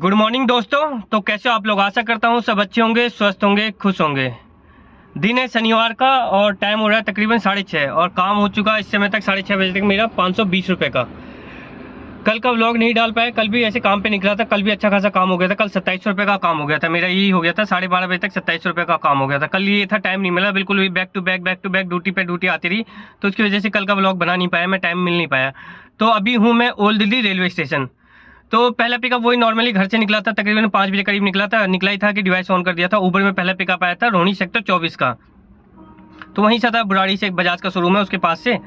Good morning दोस्तों। तो कैसे हो आप लोग? आशा करता हूँ सब अच्छे होंगे, स्वस्थ होंगे, खुश होंगे। दिन है शनिवार का और टाइम हो रहा है तकरीबन 6:30 और काम हो चुका है इस समय तक 6:30 बजे तक मेरा 520 रुपये का। कल का व्लॉग नहीं डाल पाया, कल भी ऐसे काम पे निकला था, कल भी अच्छा खासा काम हो गया था। कल 27 रुपये का काम हो गया था मेरा, यही हो गया था 12:30 बजे तक 27 रुपये का काम हो गया था। कल ये था टाइम नहीं मिला बिल्कुल भी, बैक टू बैक ड्यूटी पे ड्यूटी आती रही, तो उसकी वजह से कल का व्लॉग बना नहीं पाया मैं, टाइम मिल नहीं पाया। तो अभी हूँ मैं ओल्ड दिल्ली रेलवे स्टेशन। तो पहला पिकअप वही नॉर्मली घर से निकला था, तकरीबन 5 बजे करीब निकला ही था कि डिवाइस ऑन कर दिया था। ऊबर में पहला पिकअप आया था रोहिणी सेक्टर 24 का, तो वहीं से था बुराड़ी से, एक बजाज का शोरूम है उसके पास से।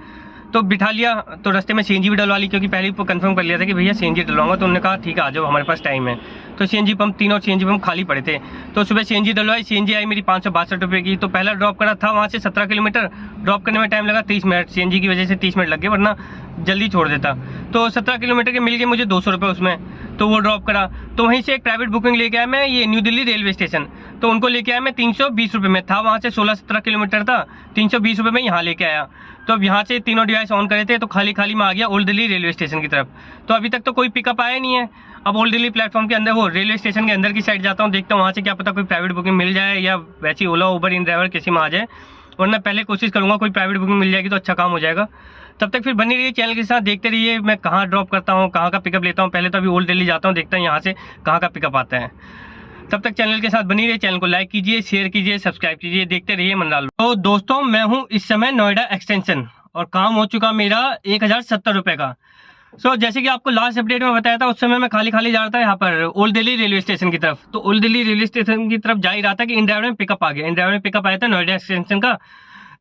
तो बिठा लिया, तो रास्ते में सीएनजी भी डलवा ली, क्योंकि पहले ही कंफर्म कर लिया था कि भैया सीएनजी डलवाऊंगा। तो उन्होंने कहा ठीक है आ जाओ, हमारे पास टाइम है। तो सीएनजी पंप, तीनों सीएनजी पंप खाली पड़े थे, तो सुबह सीएनजी डलवाई। सीएनजी आई मेरी 562 रुपये की। तो पहला ड्रॉप करा था वहाँ से 17 किलोमीटर, ड्रॉप करने में टाइम लगा 30 मिनट, सीएनजी की वजह से 30 मिनट लग गए, वरना जल्दी छोड़ देता। तो 17 किलोमीटर के मिल गए मुझे 200 रुपये उसमें, तो वो ड्रॉप करा। तो वहीं से एक प्राइवेट बुकिंग लेके आया मैं, ये न्यू दिल्ली रेलवे स्टेशन। तो उनको लेके आया मैं 320 रुपये में, था वहाँ से 16-17 किलोमीटर था, 320 रुपये में यहाँ लेके आया। तो अब यहाँ से तीनों डिवाइस ऑन करे थे, तो खाली खाली में आ गया ओल्ड दिल्ली रेलवे स्टेशन की तरफ। तो अभी तक तो कोई पिकअप आया नहीं है। अब ओल्ड दिल्ली प्लेटफॉर्म के अंदर, वो रेलवे स्टेशन के अंदर की साइड जाता हूँ, देखता हूँ वहाँ से क्या पता कोई प्राइवेट बुकिंग मिल जाए, या वैसी ओला उबर इन ड्राइवर किसी में आ जाए, वरना पहले कोशिश करूँगा कोई प्राइवेट बुकिंग मिल जाएगी तो अच्छा काम हो जाएगा। तब तक फिर बनी रहिए चैनल के साथ, देखते रहिए मैं कहाँ ड्रॉप करता हूँ, कहाँ का पिकअप लेता हूँ। पहले तो अभी ओल्ड दिल्ली जाता हूँ, देखता हूँ यहाँ से कहाँ का पिकअप आता है। तब तक चैनल के साथ बनी रहिए, चैनल को लाइक कीजिए, शेयर कीजिए, सब्सक्राइब कीजिए, देखते रहिए मंडाल। तो दोस्तों मैं हूँ इस समय नोएडा एक्सटेंशन, और काम हो चुका मेरा 1070 रुपये का। जैसे कि आपको लास्ट अपडेट में बताया था, उस समय मैं खाली खाली जा रहा था यहाँ पर ओल्ड दिल्ली रेलवे स्टेशन की तरफ। तो ओल्ड दिल्ली रेलवे स्टेशन की तरफ जा ही रहा था कि इन ड्राइवर में पिकअप आ गया। इन ड्राइवर में पिकअप आया था नोएडा एक्सटेंशन का,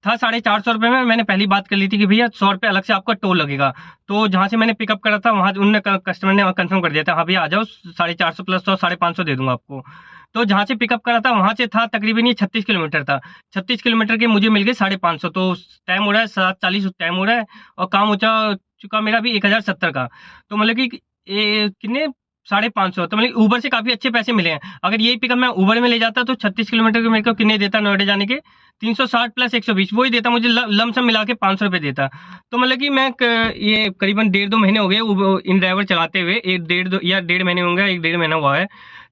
था 450 रुपये में। मैंने पहली बात कर ली थी कि भैया 100 रुपये अलग से आपका टोल लगेगा। तो जहाँ से मैंने पिकअप करा था वहाँ उन्होंने, कस्टमर ने कंफर्म कर दिया था, हाँ भैया आ जाओ, 450 प्लस 100, 550 दे दूंगा आपको। तो जहाँ से पिकअप करा था वहाँ से था तकरीबन ये 36 किलोमीटर था, 36 किलोमीटर के मुझे मिल गए 550। तो टाइम हो रहा है 7:40 टाइम हो रहा है, और काम हो चुका मेरा भी 1070 का। तो मतलब कि कितने 550, तो मतलब ऊबर से काफी अच्छे पैसे मिले हैं। अगर यही पिकअप मैं ऊबर में ले जाता तो 36 किलोमीटर के मेरे को कितने देता नोएडा जाने के, 360 प्लस 120 वही देता मुझे, लमसम मिला के 500 रुपये देता। तो मतलब कि मैं ये करीबन 1.5-2 महीने हो गए इन ड्राइवर चलाते हुए, 1.5 महीने होंगे, 1-1.5 महीना हुआ है।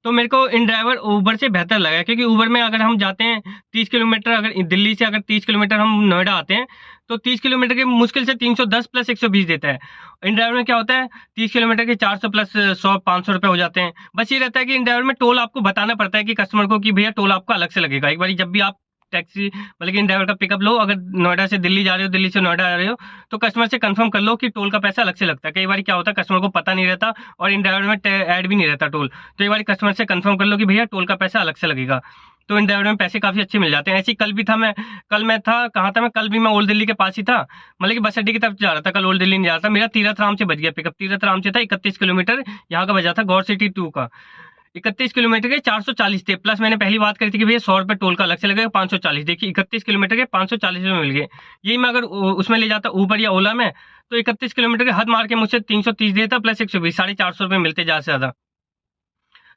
तो मेरे को इन ड्राइवर ऊबर से बेहतर लगा, क्योंकि ऊबर में अगर हम जाते हैं 30 किलोमीटर, अगर दिल्ली से अगर 30 किलोमीटर हम नोएडा आते हैं, तो 30 किलोमीटर के मुश्किल से 310 प्लस 120 देता है। इन ड्राइवर में क्या होता है, 30 किलोमीटर के 400 प्लस 100 500 रुपये हो जाते हैं। बस ये रहता है कि इन ड्राइवर में टोल आपको बताना पड़ता है कि कस्टमर को कि भैया टोल आपका अलग से लगेगा। एक बार जब भी आप टैक्सी मतलब कि इन ड्राइवर का पिकअप लो, अगर नोएडा से दिल्ली जा रहे हो, दिल्ली से नोएडा आ रहे हो, तो कस्टमर से कंफर्म कर लो कि टोल का पैसा अलग से लगता है। कई बार क्या होता है कस्टमर को पता नहीं रहता, और इन ड्राइवर में ऐड भी नहीं रहता टोल। तो एक बार कस्टमर से कंफर्म कर लो कि भैया टोल का पैसा अलग से लगेगा, तो इन ड्राइवर में पैसे काफी अच्छे मिल जाते हैं। ऐसे ही कल भी था, कल मैं था कहाँ था, मैं कल भी मैं ओल्ड दिल्ली के पास ही था, मतलब कि बस अड्डे की तरफ जा रहा था, कल ओल्ड दिल्ली नहीं जा रहा था। मेरा तीरथ राम से बच गया पिकअप, तीरथ राम से था 31 किलोमीटर, यहाँ का बजा था गौर सिटी 2 का। 31 किलोमीटर के 440 थे, प्लस मैंने पहली बात करी थी कि भैया 100 रुपये टोल का अलग से लगेगा, 540। देखिए 31 किलोमीटर के 540 में मिल गए। यही मैं अगर उसमें ले जाता ऊबर या ओला में, तो 31 किलोमीटर के हद मार के मुझसे 330 देता, प्लस 120, 450 रुपये मिलते ज्यादा से ज्यादा।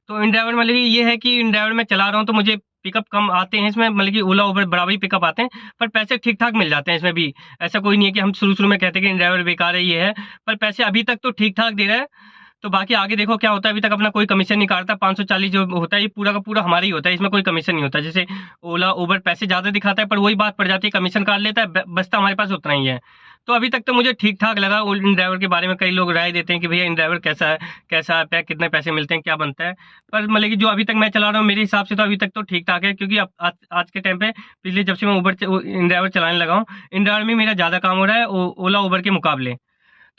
तो इन ड्राइवर मतलब ये है कि इन ड्राइवर में चला रहा हूँ तो मुझे पिकअप कम आते हैं इसमें, मतलब कि ओला उबर बराबर ही पिकअप आते हैं, पर पैसे ठीक ठाक मिल जाते हैं इसमें भी। ऐसा कोई नहीं है कि हम शुरू में कहते हैं कि इन ड्राइवर बेकार है ये है, पर पैसे अभी तक तो ठीक ठाक दे रहा है। तो बाकी आगे देखो क्या होता है। अभी तक अपना कोई कमीशन नहीं काटता, 540 जो होता है ये पूरा का पूरा हमारा ही होता है, इसमें कोई कमीशन नहीं होता। जैसे ओला उबर पैसे ज्यादा दिखाता है, पर वही बात पड़ जाती है, कमीशन काट लेता है, बचता हमारे पास उतना ही है। तो अभी तक तो मुझे ठीक ठाक लगा। इन ड्राइवर के बारे में कई लोग राय देते हैं कि भैया इन ड्राइवर कैसा है, कैसा है, कितने पैसे मिलते हैं, क्या बनता है, पर मतलब कि जो अभी तक मैं चला रहा हूँ मेरे हिसाब से तो अभी तक तो ठीक ठाक है। क्योंकि आज के टाइम पे पिछले जब से मैं इन ड्राइवर चलाने लगा हूँ, इन ड्राइवर में मेरा ज्यादा काम हो रहा है ओला उबर के मुकाबले।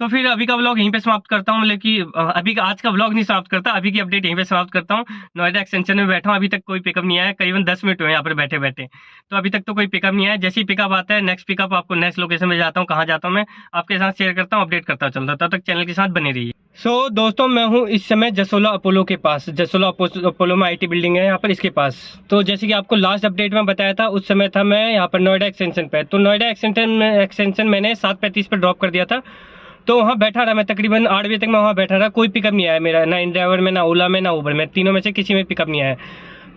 तो फिर अभी का व्लॉग यहीं पे समाप्त करता हूँ, मतलब कि अभी का आज का व्लॉग नहीं समाप्त करता, अभी की अपडेट यहीं पे समाप्त करता हूँ। नोएडा एक्सटेंशन में बैठा हूँ, अभी तक कोई पिकअप नहीं आया, करीबन 10 मिनट हुए यहाँ पर बैठे बैठे। तो अभी तक तो कोई पिकअप नहीं आया। जैसे ही पिकअप आता है, नेक्स्ट पिकअप आपको नेक्स्ट लोकेशन में जाता हूँ, कहाँ जाता हूँ मैं आपके साथ शेयर करता हूँ, अपडेट करता चलता। तब तक चैनल के साथ बने रहिए। दोस्तों मैं हूँ इस समय जसोला अपोलो के पास, जसोला अपोलो में IT बिल्डिंग है यहाँ पर, इसके पास। तो जैसे कि आपको लास्ट अपडेट में बताया था, उस समय था मैं यहाँ पर नोएडा एक्सटेंशन पे। तो नोएडा एक्सटेंशन मैंने 7:35 पर ड्रॉप कर दिया था। तो वहाँ बैठा रहा मैं तकरीबन 8 बजे तक मैं वहाँ बैठा रहा, कोई पिकअप नहीं आया मेरा, ना इन ड्राइवर में, ना ओला में, ना उबर में, तीनों में से किसी में पिकअप नहीं आया।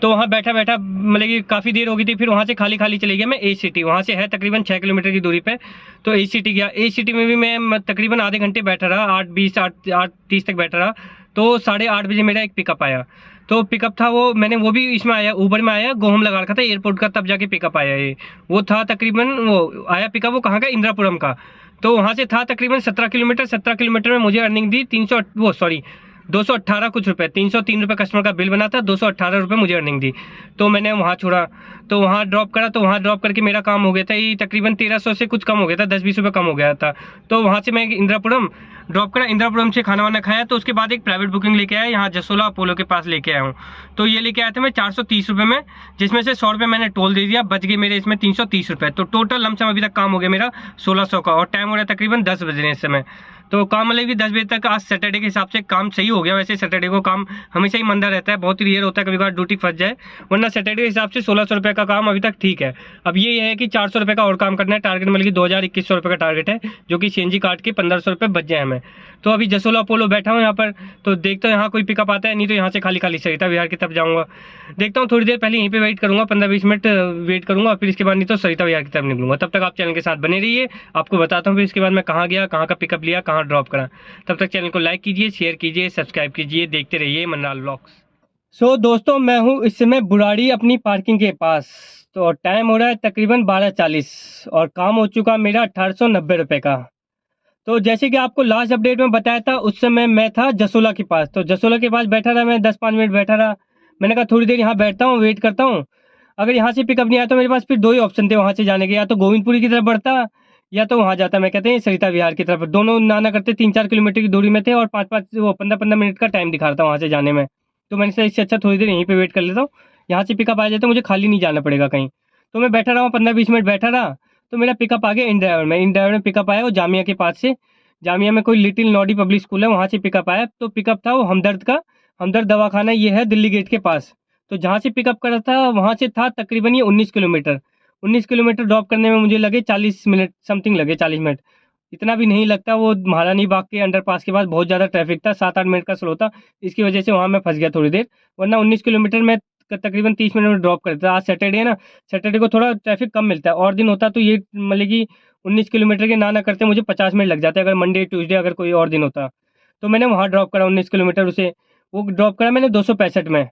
तो वहाँ बैठा मतलब कि काफ़ी देर हो गई थी। फिर वहाँ से खाली खाली चले गया मैं ACT, वहाँ से है तकरीबन 6 किलोमीटर की दूरी पे। तो ACT गया, ACT में भी मैं तकरीबन आधे घंटे बैठा रहा, 8:20 8:30 तक बैठा रहा। तो 8:30 बजे मेरा एक पिकअप आया। तो पिकअप था वो भी इसमें आया, ऊबर में आया, गोहम लगा रखा था एयरपोर्ट का, तब जाके पिकअप आया ये। वो था तकरीबन, वो आया पिकअप, वो कहाँ का, इंदिरापुरम का। तो वहाँ से था तकरीबन 17 किलोमीटर। 17 किलोमीटर में मुझे अर्निंग दी 218 कुछ रुपए, 303 रुपये कस्टमर का बिल बना था, 218 रुपये मुझे अर्निंग दी। तो मैंने वहाँ छोड़ा, तो वहाँ ड्रॉप करा, तो वहाँ ड्रॉप करके मेरा काम हो गया था ये तकरीबन 1300 से कुछ कम हो गया था, 10-20 रुपये कम हो गया था। तो वहाँ से मैं इंदिरापुरम ड्रॉप करा, इंदिरापुरम से खाना वाना खाया, तो उसके बाद एक प्राइवेट बुकिंग लेके आया यहाँ जसोला अपोलो के पास लेके आया हूँ। तो ये लेके आया था मैं 430 रुपये में, जिसमें से 100 रुपये मैंने टोल दे दिया, बच गए मेरे इसमें 330 रुपये। तो टोटल लमसम अभी तक काम हो गया मेरा 1600 का, और टाइम हो रहा है तकरीबन 10 बज रहे हैं इस समय। तो काम मतलब कि 10 बजे तक आज सैटरडे के हिसाब से काम सही हो गया। वैसे सैटरडे को काम हमेशा ही मंदा रहता है, बहुत ही रेयर होता है कभी कभार ड्यूटी फंस जाए, वरना सैटरडे के हिसाब से 1600 रुपये का काम अभी तक ठीक है। अब ये है कि 400 रुपये का और काम करना है, टारगेट मतलब कि 2100 रुपये का टारगेट है, जो कि सीएनजी काट के 1500 रुपये बच जाए हमें। तो अभी जसोला अपोलो बैठा हूँ यहाँ पर, तो देखता हूँ यहाँ कोई पिकअप आता है, नहीं तो यहाँ से खाली खाली सरिता विहार की तरफ जाऊँगा। देखता हूँ, थोड़ी देर पहले यहीं पे वेट करूँगा, 15-20 मिनट वेट करूँगा, फिर इसके बाद नहीं तो सरिता विहार की तरफ निकलूँगा। तब तक आप चैनल के साथ बने रहिए, आपको बताता हूँ फिर इसके बाद मैं कहाँ गया, कहाँ का पिकअप लिया, कहाँ ड्रॉप करा। तब तक चैनल को लाइक कीजिए, शेयर कीजिए, सब्सक्राइब कीजिए, देखते रहिए मनलाल व्लॉग्स। सो दोस्तों, मैं हूँ इस समय बुराड़ी अपनी पार्किंग के पास। तो टाइम हो रहा है तकरीबन 12:40 और काम हो चुका मेरा 1890 रुपये का। तो जैसे कि आपको लास्ट अपडेट में बताया था, उस समय मैं था जसोला के पास। तो जसोला के पास बैठा रहा मैं, 10-5 मिनट बैठा रहा। मैंने कहा थोड़ी देर यहाँ बैठता हूँ, वेट करता हूँ, अगर यहाँ से पिकअप नहीं आया तो मेरे पास फिर 2 ही ऑप्शन थे वहाँ से जाने के, या तो गोविंदपुरी की तरफ बढ़ता या तो वहाँ जाता, मैं कहते हैं सरिता विहार की तरफ। दोनों ना करते 3-4 किलोमीटर की दूरी में थे और 15-15 मिनट का टाइम दिखा रहा था वहाँ से जाने में। तो मैंने सोचा इससे अच्छा थोड़ी देर यहीं पे वेट कर लेता हूँ, यहाँ से पिकअप आ जाए तो मुझे खाली नहीं जाना पड़ेगा कहीं। तो मैं बैठा रहा, 15-20 मिनट बैठा रहा, तो मेरा पिकअप आ गया इन ड्राइवर में पिकअप आया वो जामिया के पास से। जामिया में कोई लिटिल नॉडी पब्लिक स्कूल है, वहाँ से पिकअप आया। तो पिकअप था वो हमदर्द का, हमदर्द दवाखाना ये है दिल्ली गेट के पास। तो जहाँ से पिकअप करा था वहाँ से था तकरीबन ये 19 किलोमीटर। 19 किलोमीटर ड्रॉप करने में मुझे लगे 40 मिनट समथिंग लगे, 40 मिनट इतना भी नहीं लगता। वो महारानी बाग के अंडरपास के पास बहुत ज़्यादा ट्रैफिक था, 7-8 मिनट का स्लो था, इसकी वजह से वहाँ मैं फंस गया थोड़ी देर। वरना 19 किलोमीटर में तकरीबन 30 मिनट में ड्रॉप करता। आज सैटरडे है ना, सैटरडे को थोड़ा ट्रैफिक कम मिलता है, और दिन होता तो ये मतलब कि 19 किलोमीटर के ना करते मुझे 50 मिनट लग जाते अगर मंडे ट्यूसडे अगर कोई और दिन होता। तो मैंने वहाँ ड्रॉप करा 19 किलोमीटर, उसे वो ड्रॉप करा मैंने 265 में।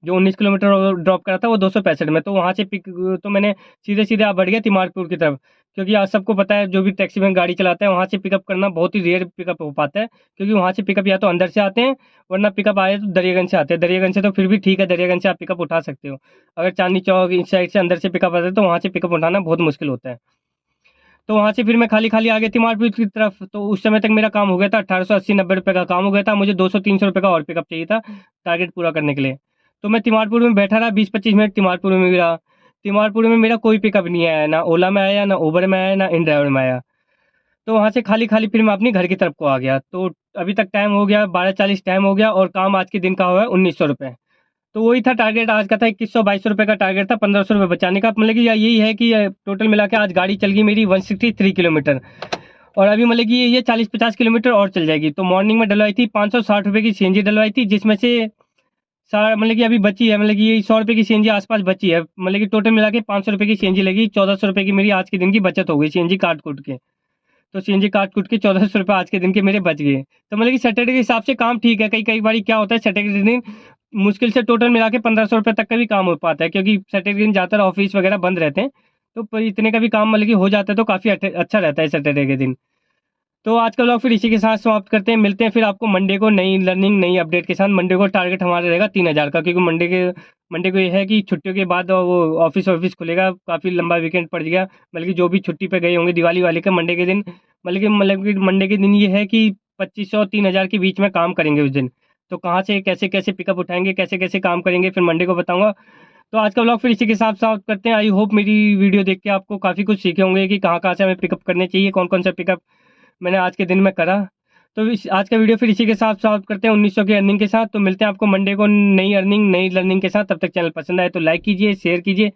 जो 19 किलोमीटर ड्रॉप करा था वो 265 में। तो वहाँ से पिक, तो मैंने सीधे सीधे आप बढ़ गया तिमारपुर की तरफ, क्योंकि आज सबको पता है जो भी टैक्सी में गाड़ी चलाता है वहाँ से पिकअप करना बहुत ही रेयर पिकअप हो पाता है, क्योंकि वहाँ से पिकअप या तो अंदर से आते हैं, वरना पिकअप आए तो दरियागंज से आते हैं। दरियागंज से तो फिर भी ठीक है, दरियागंज से आप पिकअप उठा सकते हो। अगर चांदनी चौक इस साइड से अंदर से पिकअप आता है तो वहाँ से पिकअप उठाना बहुत मुश्किल होता है। तो वहाँ से फिर मैं खाली खाली आ गया तिमारपुर की तरफ। तो उस समय तक मेरा काम हो गया था 1880-90 रुपये का काम हो गया था। मुझे 200-300 रुपये का और पिकअप चाहिए था टारगेट पूरा करने के लिए। तो मैं तिमारपुर में बैठा रहा 20-25 मिनट, तिमारपुर में भी रहा। तिमारपुर में मेरा कोई पिकअप नहीं आया, ना ओला में आया, ना उबर में आया, ना इन ड्राइवर में आया। तो वहाँ से खाली खाली फिर मैं अपनी घर की तरफ को आ गया। तो अभी तक टाइम हो गया 12:40 टाइम हो गया, और काम आज के दिन का हुआ है 1900 रुपये। तो वही था टारगेट आज का, था 2122 रुपये का टारगेट था, 1500 रुपये बचाने का। मतलब कि यही है कि टोटल मिला के आज गाड़ी चल गई मेरी 163 किलोमीटर, और अभी मतलब कि ये 40-50 किलोमीटर और चल जाएगी। तो मॉर्निंग में डलवाई थी 560 रुपये की सीएनजी डलवाई थी, जिसमें से मतलब कि अभी बची है, मतलब कि ये 100 रुपये की सीएनजी आसपास बची है। मतलब कि टोटल मिला के 500 रुपये की सीएनजी लगी, 1400 रुपये की मेरी आज के दिन की बचत हो गई सीएनजी काट कूट के। तो सीएनजी काट कूट के 1400 रुपये आज के दिन के मेरे बच गए। तो मतलब कि सैटरडे के हिसाब से काम ठीक है। कई कई बार क्या होता है सैटरडे के दिन मुश्किल से टोटल मिला के 1500 रुपये तक का भी काम हो पाता है, क्योंकि सैटरडे के दिन ज़्यादातर ऑफिस वगैरह बंद रहते हैं। तो इतने का भी काम मतलब कि हो जाता है, तो काफ़ी अच्छा रहता है सैटरडे के दिन। तो आज का व्लॉग फिर इसी के साथ समाप्त करते हैं। मिलते हैं फिर आपको मंडे को नई लर्निंग नई अपडेट के साथ। मंडे को टारगेट हमारा रहेगा 3000 का, क्योंकि मंडे को ये है कि छुट्टियों के बाद वो ऑफिस खुलेगा, काफ़ी लंबा वीकेंड पड़ गया। बल्कि जो भी छुट्टी पे गए होंगे दिवाली वाले का मंडे के दिन, मतलब कि मंडे के दिन ये है कि 2500-3000 के बीच में काम करेंगे उस दिन। तो कहाँ से कैसे कैसे पिकअप उठाएंगे, कैसे कैसे काम करेंगे, फिर मंडे को बताऊँगा। तो आज का व्लॉग फिर इसी के साथ समाप्त करते हैं। आई होप मेरी वीडियो देख के आपको काफ़ी कुछ सीखे होंगे कि कहाँ कहाँ से हमें पिकअप करने चाहिए, कौन कौन सा पिकअप मैंने आज के दिन में करा। तो आज का वीडियो फिर इसी के साथ समाप्त करते हैं 1900 की अर्निंग के साथ। तो मिलते हैं आपको मंडे को नई अर्निंग नई लर्निंग के साथ। तब तक चैनल पसंद आए तो लाइक कीजिए, शेयर कीजिए,